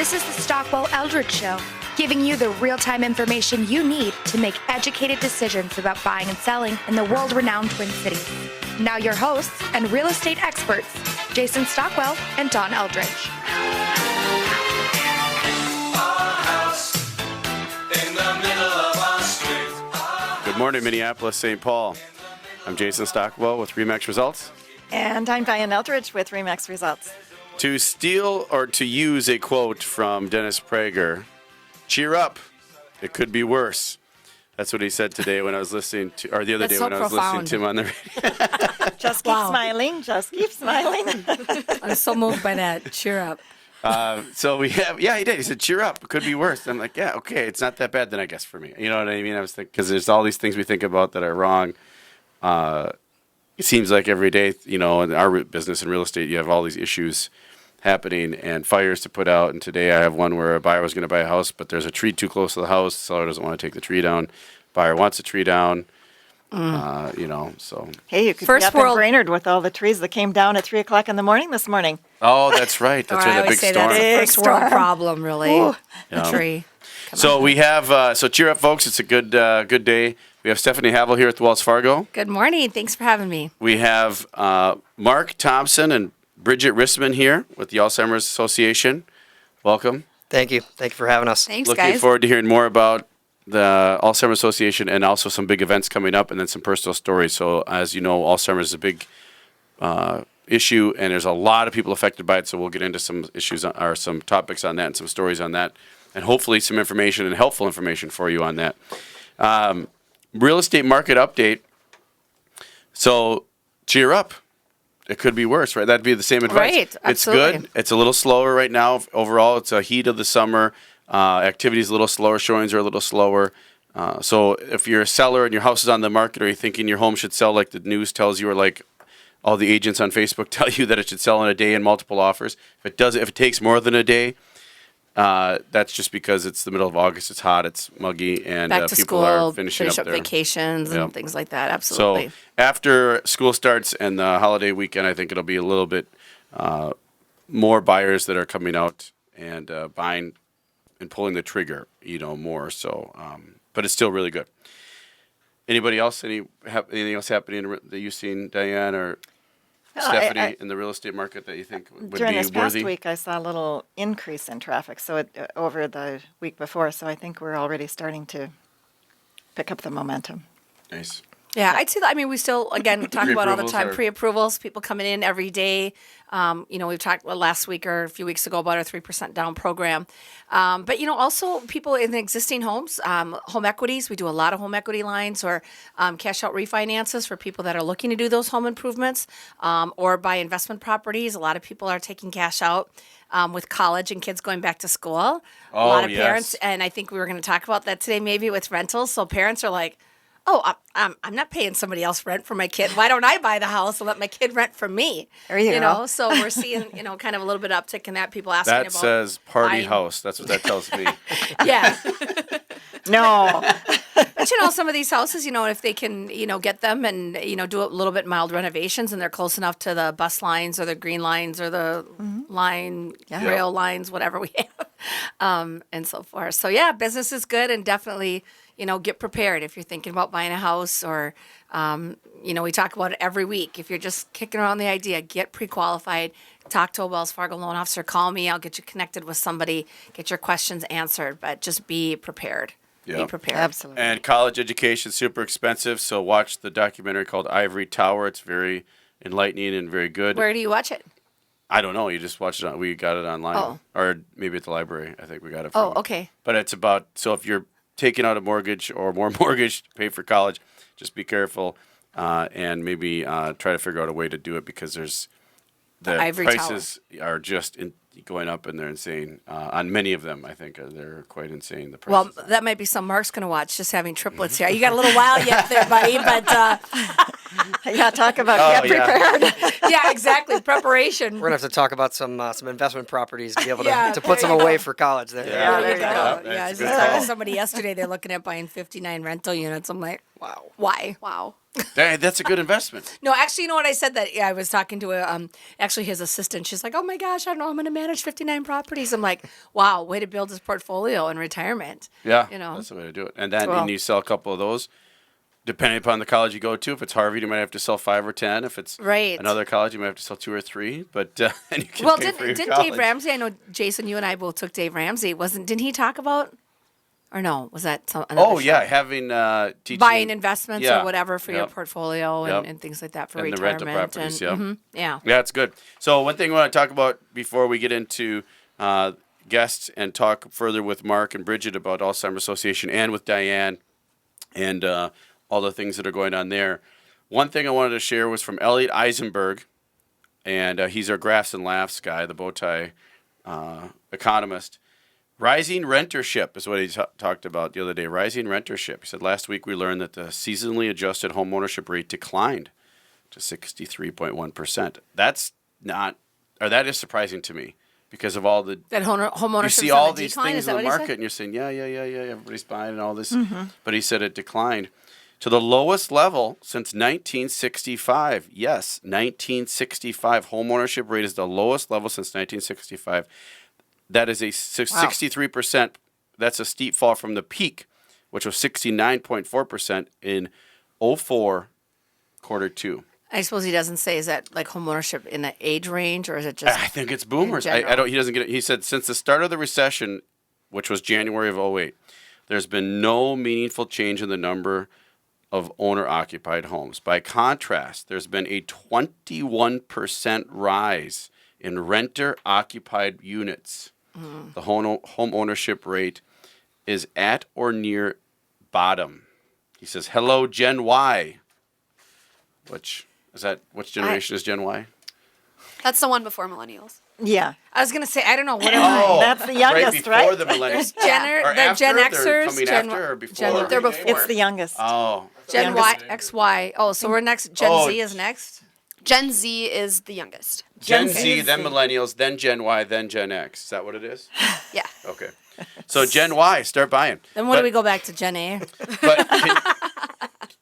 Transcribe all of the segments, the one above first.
This is the Stockwell Eldridge Show, giving you the real-time information you need to make educated decisions about buying and selling in the world-renowned Twin Cities. Now your hosts and real estate experts, Jason Stockwell and Dawn Eldridge. Good morning, Minneapolis, St. Paul. I'm Jason Stockwell with RE/MAX Results. And I'm Diane Eldridge with RE/MAX Results. To steal or to use a quote from Dennis Prager, cheer up, it could be worse. That's what he said today when I was listening to, or the other day when I was listening to him on the radio. Just keep smiling, just keep smiling. I'm so moved by that. Cheer up. So we have, he did. He said, cheer up, it could be worse. I'm like, yeah, okay, it's not that bad then, I guess, for me. You know what I mean? I was thinking, because there's all these things we think about that are wrong. It seems like every day, you know, in our business in real estate, you have all these issues happening and fires to put out. And today I have one where a buyer was going to buy a house, but there's a tree too close to the house. Seller doesn't want to take the tree down. Buyer wants the tree down. You know, so. Hey, you could be up in Brainerd with all the trees that came down at 3 o'clock in the morning this morning. Oh, that's right. That's right. The big storm. That's a first world problem, really. Ooh. The tree. So we have, so cheer up, folks. It's a good day. We have Stephanie Havel here at the Wells Fargo. Good morning. Thanks for having me. We have Mark Thompson and Bridget Rissman here with the Alzheimer's Association. Welcome. Thank you. Thank you for having us. Thanks, Looking guys. forward to hearing more about the Alzheimer's Association and also some big events coming up and then some personal stories. So as you know, Alzheimer's is a big issue and there's a lot of people affected by it. So we'll get into some issues or some topics on that and some stories on that and hopefully some information and helpful information for you on that. Real estate market update. So cheer up. It could be worse, right? That'd be the same advice. Right, absolutely. It's good. It's a little slower right now. Overall, it's a heat of the summer. Activity is a little slower. Showings are a little slower. So if you're a seller and your house is on the market or you're thinking your home should sell like the news tells you or like all the agents on Facebook tell you that it should sell in a day in multiple offers. If it takes more than a day, that's just because it's the middle of August. It's hot. It's muggy, and Back to people school, are finishing finish up up their vacations and Yep. things like that. Absolutely. So after school starts and the holiday weekend, I think it'll be a little bit more buyers that are coming out and buying and pulling the trigger, you know, more. So, but it's still really good. Anybody else? Anything else happening that you've seen, Diane or Stephanie, in the real estate market that you think would During be this past worthy? week, I saw a little increase in traffic over the week before, so I think we're already starting to pick up the momentum. Nice. Yeah, I'd say that. I mean, we still, again, talk about all the Pre-approvals time are- pre-approvals, people coming in every day. We've talked last week or a few weeks ago about our 3% down program. But, also people in the existing homes, home equities. We do a lot of home equity lines or cash out refinances for people that are looking to do those home improvements or buy investment properties. A lot of people are taking cash out. With college and kids going back to school. A lot of parents, and I think we were going to talk about that today maybe with rentals. So parents are like, oh, I'm not paying somebody else rent for my kid. Why don't I buy the house and let my kid rent from me? There you go. So we're seeing, kind of a little bit of uptick in that. People asking That about says party buying. house. That's what that tells me. Yeah. No. But, some of these houses, if they can, get them and, do a little bit mild renovations and they're close enough to the bus lines or the green lines or the rail lines, whatever we have, and so forth. So, yeah, business is good and definitely, get prepared if you're thinking about buying a house or, we talk about it every week. If you're just kicking around the idea, get pre-qualified, talk to a Wells Fargo loan officer, call me, I'll get you connected with somebody, get your questions answered, but just be prepared. Yeah. Be prepared. Absolutely. And college education is super expensive, so watch the documentary called Ivory Tower. It's very enlightening and very good. Where do you watch it? I don't know. You just watch it. We got it online. Oh. Or maybe at the library. I think we got it from. Oh, okay. But it's about, so if you're taking out a mortgage or more mortgage to pay for college, just be careful and maybe try to figure out a way to do it because the Ivory prices are just going up and they're insane. On many of them, I think they're quite insane. The prices. Well, that might be some Mark's going to watch, just having triplets here. You got a little while yet there, buddy, but Yeah, talk about get prepared. yeah, exactly. Preparation. We're gonna have to talk about some investment properties to be able to, Yeah, to put there some you away go. for college. There. Yeah, there you go. Yeah, I That's was a just good talking call. to somebody yesterday. They're looking at buying 59 rental units. I'm like, Wow. why? Wow. That's a good investment. No, actually, you know what I said that I was talking to actually his assistant. She's like, "Oh my gosh, I don't know, I'm going to manage 59 properties." I'm like, "Wow, way to build his portfolio in retirement." Yeah, You know. that's the way to do it. And then Well- and you sell a couple of those. Depending upon the college you go to, if it's Harvard, you might have to sell 5 or 10. If it's Right. another college, you might have to sell 2 or 3. But and you can Well, pay for your didn't college. Dave Ramsey? I know Jason, you and I both took Dave Ramsey. Didn't he talk about? Or no, was that another Oh show? yeah, having teaching Buying investments yeah, or whatever for your yep, portfolio yep. and things like that for And the retirement. rental properties, and, yeah. yeah. Yeah, it's good. So one thing we want to talk about before we get into guests and talk further with Mark and Bridget about Alzheimer's Association and with Diane and all the things that are going on there. One thing I wanted to share was from Elliot Eisenberg, and he's our Graphs and Laughs guy, the bow tie economist. Rising rentership is what he talked about the other day. Rising rentership. He said last week we learned that the seasonally adjusted home ownership rate declined to 63.1%. That's not, or that is surprising to me because of all the That home ownership. you see is on all the these decline? things Is that in the what he said? market, and you're saying, yeah, everybody's buying and all this. But he said it declined to the lowest level since 1965. Yes, 1965. Home ownership rate is the lowest level since 1965. That is a 63%. That's a steep fall from the peak, which was 69.4% in 04, quarter 2. I suppose he doesn't say, is that like home ownership in the age range or is it just? I think it's boomers. in I general? don't. He doesn't get it. He said since the start of the recession, which was January of 08, there's been no meaningful change in the number of owner-occupied homes. By contrast, there's been a 21% rise in renter-occupied units. The home ownership rate is at or near bottom. He says, "Hello, Gen Y." Which generation is Gen Y? That's the one before millennials. Yeah, I was gonna say I don't know what am I? that's the youngest, before right? the millennials. Or The Gen after? They're Xers, coming Gen, after or before? Gen, They're before. It's the youngest. Oh, Gen Y, XY. Oh, so we're next. Gen Oh, Z is next. Gen Z is the youngest. Gen Gen Z, Z. then millennials, then Gen Y, then Gen X. Is that what it is? Yeah. Okay. So Gen Y, start buying. Then when do we go back to Gen A?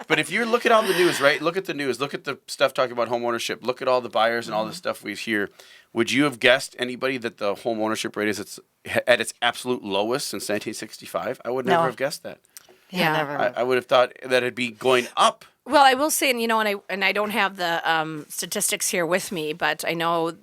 But if you look at all the news, right? Look at the news. Look at the stuff talking about home ownership. Look at all the buyers and all the stuff we hear. Would you have guessed anybody that the home ownership rate is at its absolute lowest since 1965? I would never No. have guessed that. Yeah. Never. I would have thought that it'd be going up. Well, I will say, and you know, and I don't have the statistics here with me, but I know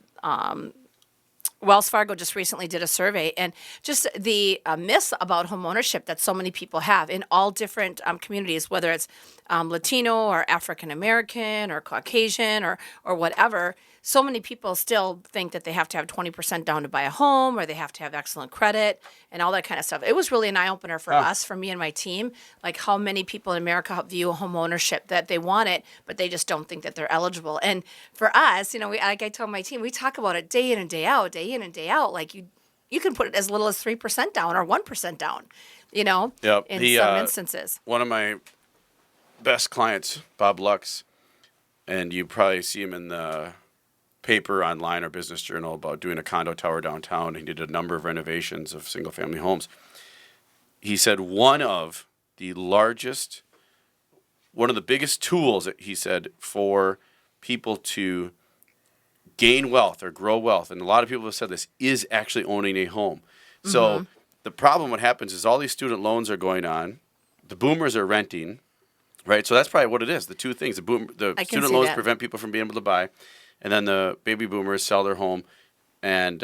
Wells Fargo just recently did a survey, and just the myths about home ownership that so many people have in all different communities, whether it's Latino or African American or Caucasian or whatever. So many people still think that they have to have 20% down to buy a home, or they have to have excellent credit and all that kind of stuff. It was really an eye opener for us, for me and my team, like how many people in America view home ownership, that they want it, but they just don't think that they're eligible. And for us, you know, like I told my team, we talk about it day in and day out, day in and day out. Like you can put it as little as 3% down or 1% down, you know, Yep. in some instances. One of my best clients, Bob Lux, and you probably see him in the paper online or Business Journal about doing a condo tower downtown. He did a number of renovations of single-family homes. He said one of the biggest tools, he said, for people to gain wealth or grow wealth, and a lot of people have said this, is actually owning a home. So the problem, what happens is all these student loans are going on. The boomers are renting, right? So that's probably what it is. The two things, the I can student see loans that. prevent people from being able to buy, and then the baby boomers sell their home and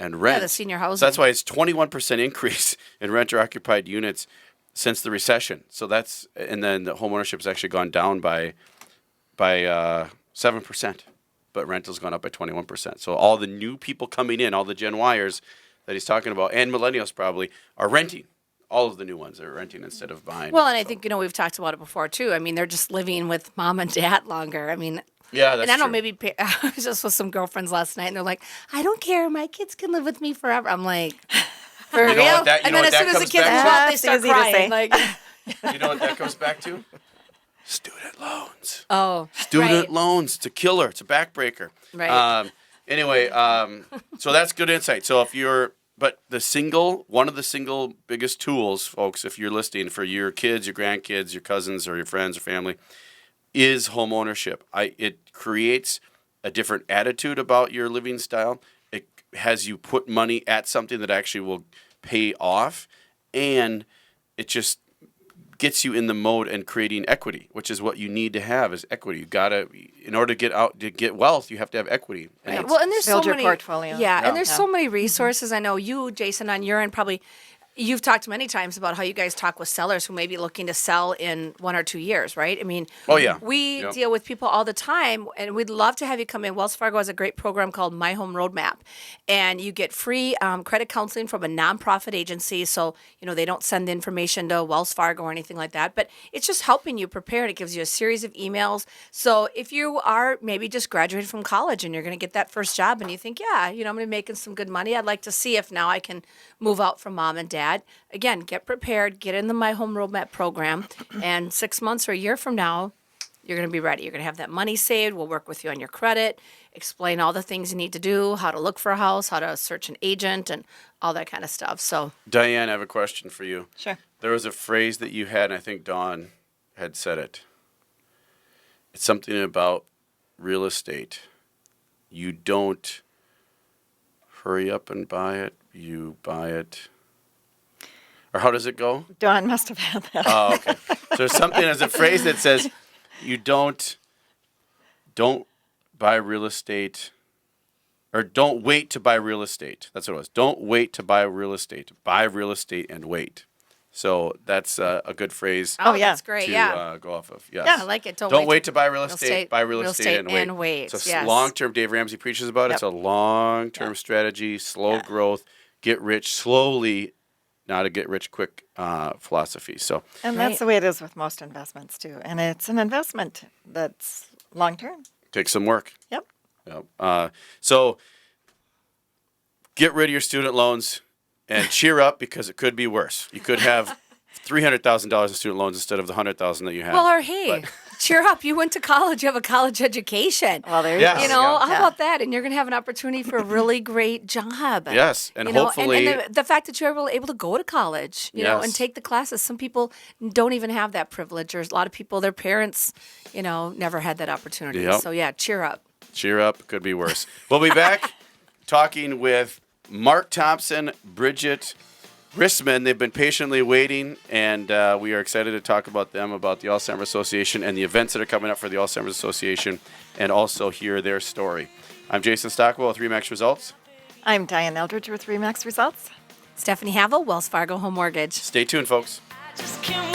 rent. the senior housing. So that's why it's 21% increase in renter-occupied units since the recession. So and then the home ownership has actually gone down by 7%, but rental's gone up by 21%. So all the new people coming in, all the Gen Yers that he's talking about, and millennials probably, are renting. All of the new ones are renting instead of buying. Well, and I think, you know, we've talked about it before too. I mean, they're just living with mom and dad longer. I mean, yeah, that's and I know true. maybe I was just with some girlfriends last night, and they're like, "I don't care, my kids can live with me forever." I'm like, "For You know real?" what that- you And know then what as soon that as the comes kids back grow to? up, they That's start easy to crying. say. Like, You know what that comes back to? Student loans. oh, Student right. loans. It's a killer. It's a backbreaker. Right. Anyway, so that's good insight. So one of the single biggest tools, folks, if you're listening for your kids, your grandkids, your cousins, or your friends or family, is home ownership. It creates a different attitude about your living style. It has you put money at something that actually will pay off, and it just gets you in the mode and creating equity, which is what you need to have is equity. You gotta, in order to get wealth, you have to have equity. And Right. it's- Well, and there's Build so your many portfolio. Yeah, Yeah. and there's Yeah. so many resources. I know you, Jason, on your end probably. You've talked many times about how you guys talk with sellers who may be looking to sell in 1 or 2 years, right? I mean, Oh, yeah. we Yep. deal with people all the time, and we'd love to have you come in. Wells Fargo has a great program called My Home Roadmap, and you get free credit counseling from a nonprofit agency. So, they don't send the information to Wells Fargo or anything like that, but it's just helping you prepare, and it gives you a series of emails. So if you are maybe just graduated from college and you're going to get that first job and you think, yeah, I'm going to be making some good money. I'd like to see if now I can move out from mom and dad. Again, get prepared, get in the My Home Roadmap program, and 6 months or a year from now, you're going to be ready. You're going to have that money saved. We'll work with you on your credit, explain all the things you need to do, how to look for a house, how to search an agent, and all that kind of stuff. So, Diane, I have a question for you. Sure. There was a phrase that you had, and I think Dawn had said it. It's something about real estate. You don't hurry up and buy it. You buy it. Or how does it go? Dawn must have had that. Oh, okay. So there's something as a phrase that says you don't buy real estate, or don't wait to buy real estate. That's what it was. Don't wait to buy real estate. Buy real estate and wait. So that's a good phrase Oh, yeah. that's great. to Yeah. go off of. Yes. Yeah, I like it. Don't wait to buy real estate. Buy real estate and wait. and wait. It's a Yes. long-term. Dave Ramsey preaches about it. It's a long-term strategy, slow growth, get rich slowly, not a get rich quick philosophy. So And Right. that's the way it is with most investments, too. And it's an investment that's long-term. takes some work. Yep. Yep. So get rid of your student loans and cheer up because it could be worse. You could have $300,000 in student loans instead of the $100,000 that you have. Well, or hey, cheer up. You went to college. You have a college education. Well, there Yes. you You go. know, how Yeah. about that? And you're going to have an opportunity for a really great job. Yes, and You know, hopefully- and the fact that you're able to go to college, you know, and Yes. take the classes. Some people don't even have that privilege. There's a lot of people, their parents, never had that opportunity. Yep. So yeah, cheer up. Cheer up. Could be worse. We'll be back talking with Mark Thompson, Bridget Rissman. They've been patiently waiting, and we are excited to talk about them, about the Alzheimer's Association and the events that are coming up for the Alzheimer's Association, and also hear their story. I'm Jason Stockwell with RE/MAX Results. I'm Diane Eldridge with RE/MAX Results. Stephanie Havel, Wells Fargo Home Mortgage. Stay tuned, folks. Just can't